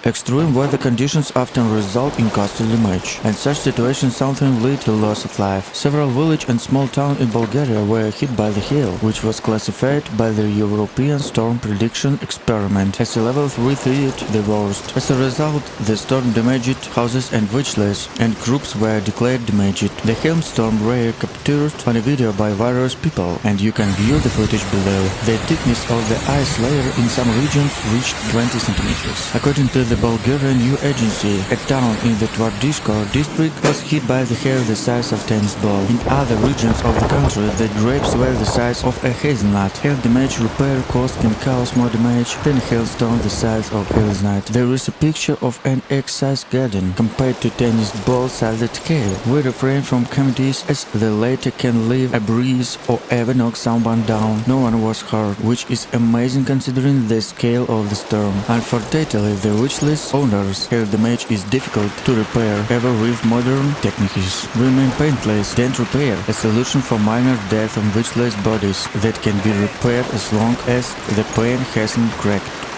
Extreme weather conditions often result in costly damage, and such situations often lead to loss of life. Several villages and small towns in Bulgaria were hit by the hail, which was classified by the European Storm Prediction Experiment as a level 3 threat, the worst. As a result, the storm damaged houses and villages, and groups were declared damaged. The hailstorm were captured on a video by various people, and you can view the footage below. The thickness of the ice layer in some regions reached 20 centimeters. According to the Bulgarian News Agency, a town in the Tvardishko district was hit by the hail the size of tennis ball. In other regions of the country, the drapes were the size of a hazelnut. Hail damage repair cost can cause more damage than a hailstone the size of a hazelnut. There is a picture of an egg-sized garden compared to tennis ball-sized hail. We refrain from comedies as the latter can leave a breeze or ever knock someone down. No one was hurt, which is amazing considering the scale of the storm. Unfortunately, the wishless owners' hail damage is difficult to repair ever with modern techniques. We mean Paintless Dent Repair, a solution for minor death on wishless bodies that can be repaired as long as the paint hasn't cracked.